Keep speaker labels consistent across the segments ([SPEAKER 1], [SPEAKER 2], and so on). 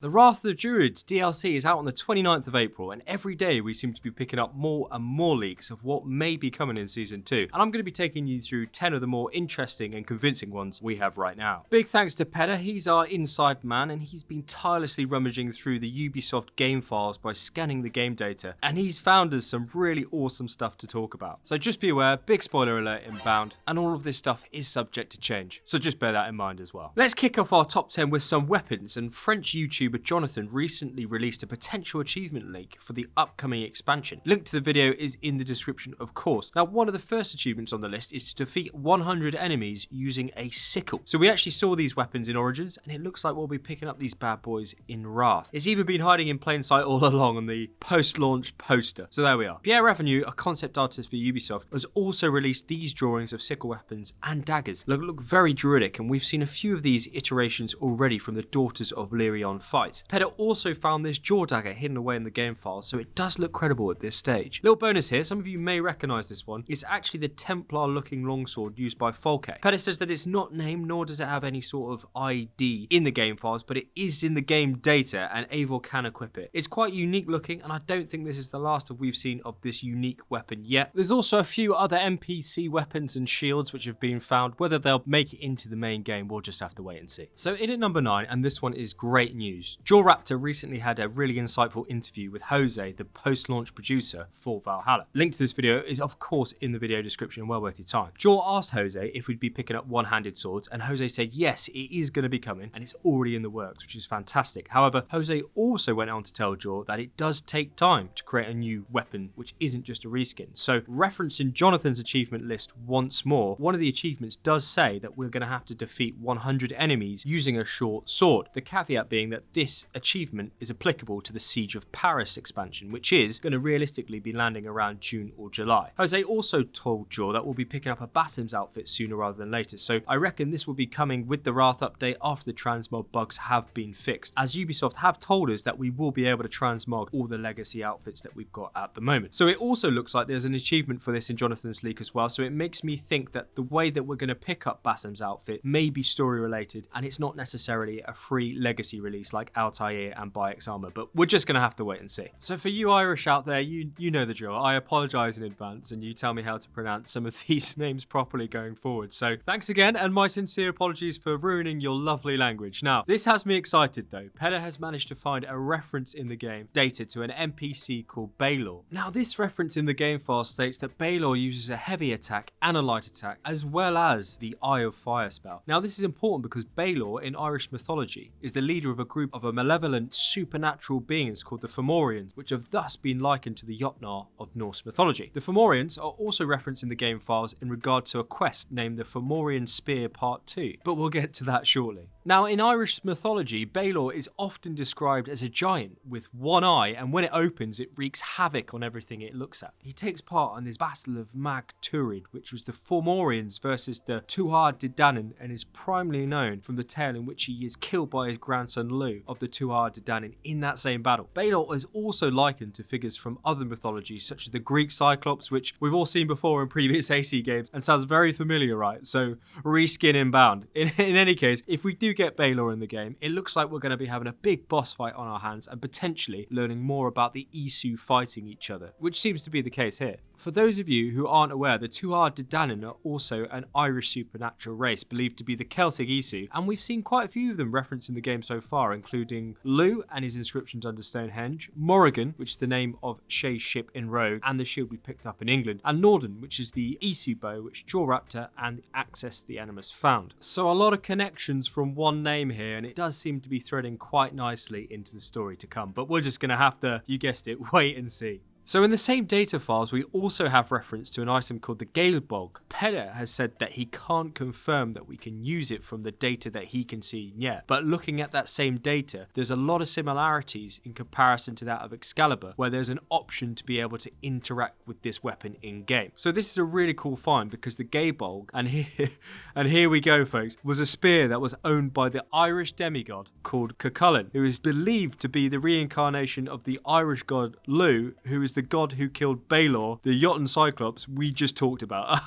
[SPEAKER 1] The Wrath of the Druids DLC is out on the 29th of April, and every day we seem to be picking up more and more leaks of what may be coming in Season 2, and I'm going to be taking you through 10 of the more interesting and convincing ones we have right now. Big thanks to Peda, he's our inside man, and he's been tirelessly rummaging through the Ubisoft game files by scanning the game data, and he's found us some really awesome stuff to talk about. So just be aware, big spoiler alert inbound, and all of this stuff is subject to change, so just bear that in mind as well. Let's kick off our top 10 with some weapons, and French YouTuber Jonathan recently released a potential achievement leak for the upcoming expansion. Link to the video is in the description, of course. Now, one of the first achievements on the list is to defeat 100 enemies using a sickle. So we actually saw these weapons in Origins, and it looks like we'll be picking up these bad boys in Wrath. It's even been hiding in plain sight all along on the post-launch poster. So there we are. Pierre Revenue, a concept artist for Ubisoft, has also released these drawings of sickle weapons and daggers. Look very druidic, and we've seen a few of these iterations already from the Daughters of Lyrion fight. Peda also found this jaw dagger hidden away in the game file, so it does look credible at this stage. Little bonus here, some of you may recognise this one. It's actually the Templar looking longsword used by Folke. Peda says that it's not named, nor does it have any sort of ID in the game files, but it is in the game data, and Eivor can equip it. It's quite unique looking, and I don't think this is the last we've seen of this unique weapon yet. There's also a few other NPC weapons and shields which have been found. Whether they'll make it into the main game, we'll just have to wait and see. So in at number 9, and this one is great news. JorRaptor recently had a really insightful interview with Jose, the post-launch producer for Valhalla. Link to this video is of course in the video description, well worth your time. Jor asked Jose if we'd be picking up one-handed swords, and Jose said yes, it is going to be coming, and it's already in the works, which is fantastic. However, Jose also went on to tell Jor that it does take time to create a new weapon, which isn't just a reskin. So referencing Jonathan's achievement list once more, one of the achievements does say that we're going to have to defeat 100 enemies using a short sword. The caveat being that this achievement is applicable to the Siege of Paris expansion, which is going to realistically be landing around June or July. Jose also told Jor that we'll be picking up a Basim's outfit sooner rather than later, so I reckon this will be coming with the Wrath update after the transmog bugs have been fixed, as Ubisoft have told us that we will be able to transmog all the legacy outfits that we've got at the moment. So it also looks like there's an achievement for this in Jonathan's leak as well, so it makes me think that the way that we're going to pick up Basim's outfit may be story related, and it's not necessarily a free legacy release like Altair and Bayek's armor, but we're just going to have to wait and see. So for you Irish out there, you know the drill. I apologise in advance, and you tell me how to pronounce some of these names properly going forward. So thanks again, and my sincere apologies for ruining your lovely language. Now, this has me excited though. Peda has managed to find a reference in the game data to an NPC called Balor. Now, this reference in the game file states that Balor uses a heavy attack and a light attack, as well as the Eye of Fire spell. Now, this is important because Balor in Irish mythology is the leader of a group of a malevolent supernatural beings called the Fomorians, which have thus been likened to the Jotnar of Norse mythology. The Fomorians are also referenced in the game files in regard to a quest named the Fomorian Spear Part 2, but we'll get to that shortly. Now, in Irish mythology, Balor is often described as a giant with one eye, and when it opens, it wreaks havoc on everything it looks at. He takes part in this Battle of Mag Turid, which was the Fomorians versus the Tuatha De Danann, and is primarily known from the tale in which he is killed by his grandson Lu of the Tuatha De Danann in that same battle. Balor is also likened to figures from other mythologies, such as the Greek Cyclops, which we've all seen before in previous AC games, and sounds very familiar, right? So, reskin inbound. In any case, if we do get Balor in the game, it looks like we're going to be having a big boss fight on our hands and potentially learning more about the Isu fighting each other, which seems to be the case here. For those of you who aren't aware, the Tuatha De Danann are also an Irish supernatural race believed to be the Celtic Isu, and we've seen quite a few of them referenced in the game so far, including Lu and his inscriptions under Stonehenge, Morrigan, which is the name of Shay's ship in Rogue and the shield we picked up in England, and Norden, which is the Isu bow which JorRaptor and Access the Animus found. So a lot of connections from one name here, and it does seem to be threading quite nicely into the story to come, but we're just going to have to, you guessed it, wait and see. So in the same data files, we also have reference to an item called the Gale Bolg. Peda has said that he can't confirm that we can use it from the data that he can see yet, but looking at that same data, there's a lot of similarities in comparison to that of Excalibur, where there's an option to be able to interact with this weapon in-game. So this is a really cool find, because the Gale Bolg, and here we go folks, was a spear that was owned by the Irish demigod called Cuchulainn, who is believed to be the reincarnation of the Irish god Lu, who is the god who killed Balor, the Jotnar Cyclops we just talked about.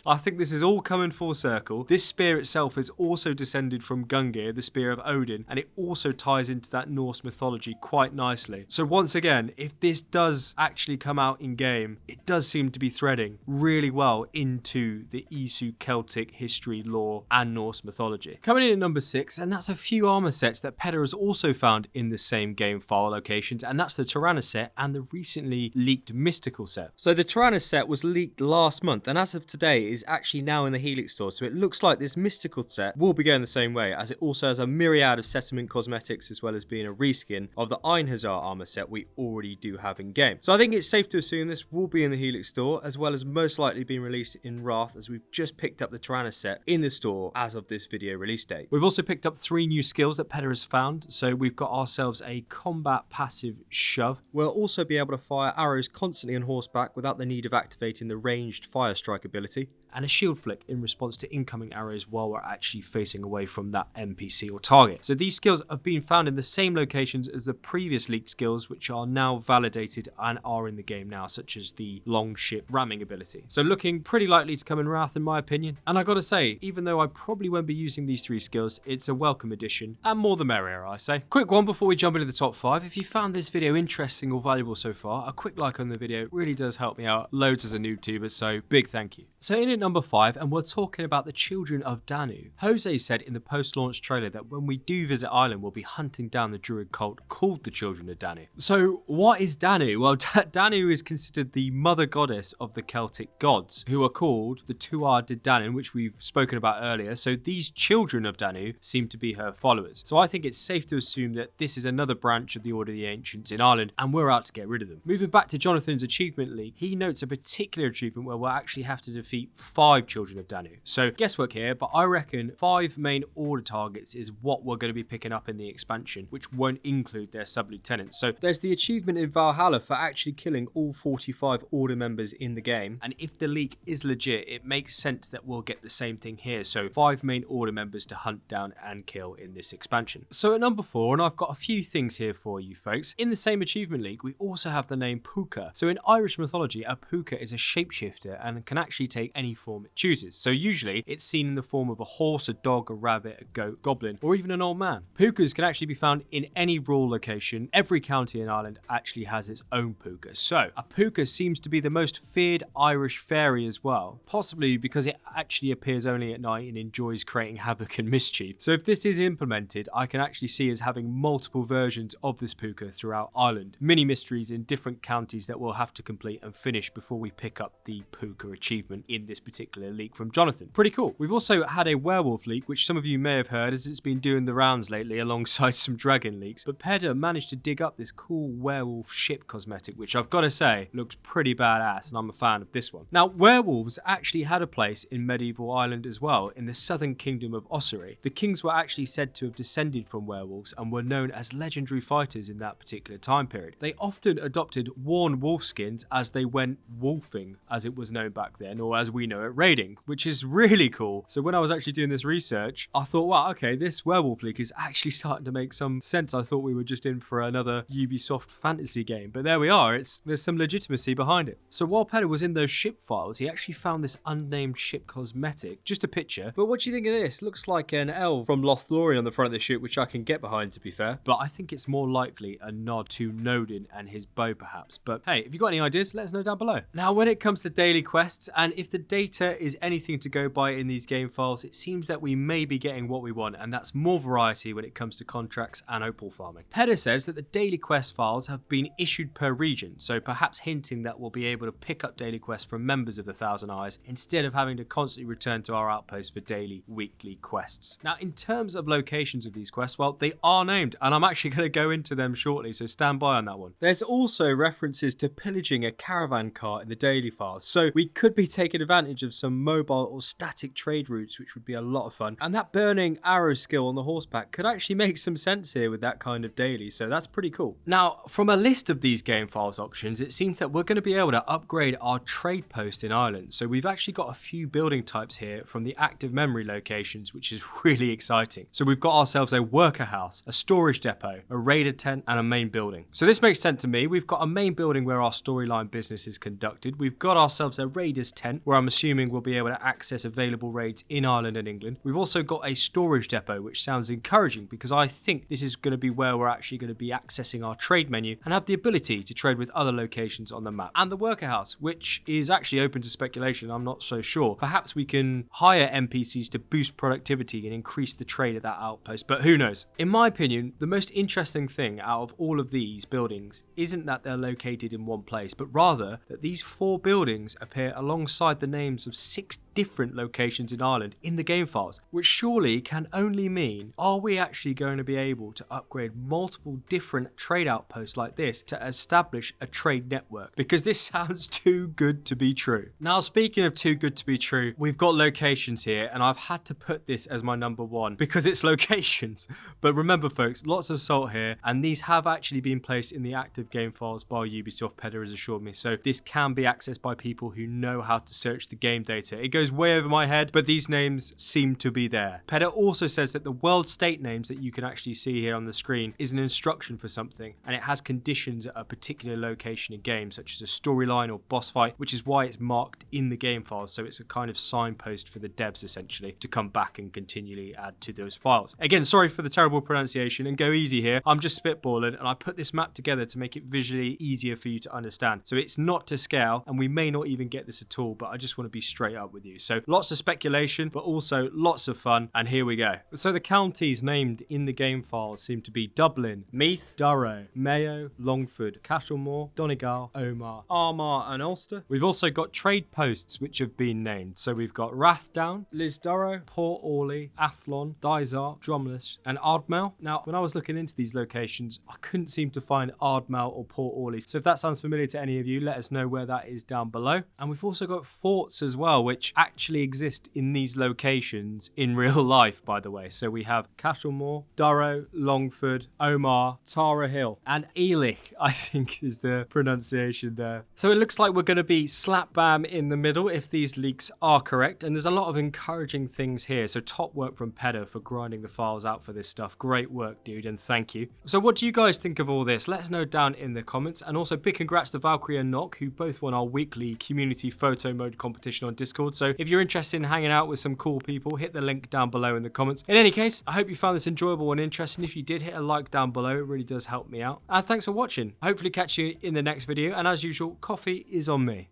[SPEAKER 1] I think this is all coming full circle. This spear itself is also descended from Gungnir, the spear of Odin, and it also ties into that Norse mythology quite nicely. So once again, if this does actually come out in game, it does seem to be threading really well into the Isu Celtic history, lore, and Norse mythology. Coming in at number 6, and that's a few armor sets that Pedder has also found in the same game file locations, and that's the Tyrannus set and the recently leaked Mystical set. So the Tyrannus set was leaked last month, and as of today is actually now in the Helix store, so it looks like this Mystical set will be going the same way, as it also has a myriad of settlement cosmetics as well as being a reskin of the Einhazar armor set we already do have in game. So I think it's safe to assume this will be in the Helix store, as well as most likely being released in Wrath, as we've just picked up the Tyrannus set in the store as of this video release date. We've also picked up 3 new skills that Pedder has found, so we've got ourselves a combat passive shove. We'll also be able to fire arrows constantly on horseback without the need of activating the ranged fire strike ability, and a shield flick in response to incoming arrows while we're actually facing away from that NPC or target. So these skills have been found in the same locations as the previous leaked skills, which are now validated and are in the game now, such as the long ship ramming ability. So looking pretty likely to come in Wrath in my opinion. And I gotta say, even though I probably won't be using these 3 skills, it's a welcome addition, and more the merrier, I say. Quick one before we jump into the top 5. If you found this video interesting or valuable so far, a quick like on the video really does help me out loads as a noob tuber, so big thank you. So in at number 5, and we're talking about the Children of Danu. Jose said in the post-launch trailer that when we do visit Ireland, we'll be hunting down the druid cult called the Children of Danu. So what is Danu? Well, Danu is considered the mother goddess of the Celtic gods, who are called the Tuatha De Danann, which we've spoken about earlier. So these Children of Danu seem to be her followers. So I think it's safe to assume that this is another branch of the Order of the Ancients in Ireland, and we're out to get rid of them. Moving back to Jonathan's achievement league, he notes a particular achievement where we'll actually have to defeat 5 Children of Danu. So guesswork here, but I reckon 5 main order targets is what we're going to be picking up in the expansion, which won't include their sub-lieutenants. So there's the achievement in Valhalla for actually killing all 45 order members in the game, and if the leak is legit, it makes sense that we'll get the same thing here. So 5 main order members to hunt down and kill in this expansion. So at number 4, and I've got a few things here for you folks, in the same achievement league we also have the name Puca. So in Irish mythology, a Puca is a shapeshifter and can actually take any form it chooses. So usually it's seen in the form of a horse, a dog, a rabbit, a goat, goblin, or even an old man. Pucas can actually be found in any rural location. Every county in Ireland actually has its own Puca. So a Puca seems to be the most feared Irish fairy as well, possibly because it actually appears only at night and enjoys creating havoc and mischief. So if this is implemented, I can actually see us having multiple versions of this Puca throughout Ireland. Mini mysteries in different counties that we'll have to complete and finish before we pick up the Puca achievement in this particular leak from Jonathan. Pretty cool. We've also had a werewolf leak, which some of you may have heard as it's been doing the rounds lately alongside some dragon leaks, but Pedder managed to dig up this cool werewolf ship cosmetic, which I've got to say looks pretty badass, and I'm a fan of this one. Now, werewolves actually had a place in medieval Ireland as well, in the southern kingdom of Ossory. The kings were actually said to have descended from werewolves and were known as legendary fighters in that particular time period. They often adopted worn wolf skins as they went wolfing, as it was known back then, or as we know it, raiding, which is really cool. So when I was actually doing this research, I thought, wow, okay, this werewolf leak is actually starting to make some sense. I thought we were just in for another Ubisoft fantasy game, but there we are. There's some legitimacy behind it. So while Pedder was in those ship files, he actually found this unnamed ship cosmetic, just a picture. But what do you think of this? Looks like an elf from Lothlorien on the front of the ship, which I can get behind, to be fair. But I think it's more likely a nod to Nodin and his bow, perhaps. But hey, if you've got any ideas, let us know down below. Now, when it comes to daily quests, and if the data is anything to go by in these game files, it seems that we may be getting what we want, and that's more variety when it comes to contracts and opal farming. Pedder says that the daily quest files have been issued per region, so perhaps hinting that we'll be able to pick up daily quests from members of the Thousand Eyes instead of having to constantly return to our outpost for daily, weekly quests. Now, in terms of locations of these quests, well, they are named, and I'm actually going to go into them shortly, so stand by on that one. There's also references to pillaging a caravan cart in the daily files, so we could be taking advantage advantage of some mobile or static trade routes, which would be a lot of fun. And that burning arrow skill on the horseback could actually make some sense here with that kind of daily, so that's pretty cool. Now, from a list of these game files options, it seems that we're going to be able to upgrade our trade post in Ireland. So we've actually got a few building types here from the active memory locations, which is really exciting. So we've got ourselves a worker house, a storage depot, a raider tent, and a main building. So this makes sense to me. We've got a main building where our storyline business is conducted. We've got ourselves a raider's tent, where I'm assuming we'll be able to access available raids in Ireland and England. We've also got a storage depot, which sounds encouraging because I think this is going to be where we're actually going to be accessing our trade menu and have the ability to trade with other locations on the map. And the worker house, which is actually open to speculation, I'm not so sure. Perhaps we can hire NPCs to boost productivity and increase the trade at that outpost, but who knows? In my opinion, the most interesting thing out of all of these buildings isn't that they're located in one place, but rather that these 4 buildings appear alongside the names of 6 different locations in Ireland in the game files, which surely can only mean, are we actually going to be able to upgrade multiple different trade outposts like this to establish a trade network? Because this sounds too good to be true. Now, speaking of too good to be true, we've got locations here, and I've had to put this as my number 1 because it's locations. But remember folks, lots of salt here, and these have actually been placed in the active game files by Ubisoft. Peda has assured me, so this can be accessed by people who know how to search the game data. It goes way over my head, but these names seem to be there. Peda also says that the world state names that you can actually see here on the screen is an instruction for something, and it has conditions at a particular location in game, such as a storyline or boss fight, which is why it's marked in the game files. So it's a kind of signpost for the devs essentially to come back and continually add to those files. Again, sorry for the terrible pronunciation, and go easy here. I'm just spitballing, and I put this map together to make it visually easier for you to understand. So it's not to scale, and we may not even get this at all, but I just want to be straight up with you. So lots of speculation, but also lots of fun, and here we go. So the counties named in the game files seem to be Dublin, Meath, Durrow, Mayo, Longford, Castlemore, Donegal, Omagh, Armagh and Ulster. We've also got trade posts which have been named. So we've got Rathdown, Lisdurrow, Port Orley, Athlone, Dysart, Drumless and Ardmell. Now, when I was looking into these locations, I couldn't seem to find Ardmell or Port Orley. So if that sounds familiar to any of you, let us know where that is down below. And we've also got forts as well, which actually exist in these locations in real life, by the way. So we have Castlemore, Durrow, Longford, Omagh, Tara Hill, and Elich, I think is the pronunciation there. So it looks like we're going to be slap bam in the middle if these leaks are correct. And there's a lot of encouraging things here. So top work from Peda for grinding the files out for this stuff. Great work, dude, and thank you. So what do you guys think of all this? Let us know down in the comments. And also big congrats to Valkyrie and Nock, who both won our weekly community photo mode competition on Discord. So if you're interested in hanging out with some cool people, hit the link down below in the comments. In any case, I hope you found this enjoyable and interesting. If you did, hit a like down below. It really does help me out. And thanks for watching. Hopefully catch you in the next video. And as usual, coffee is on me.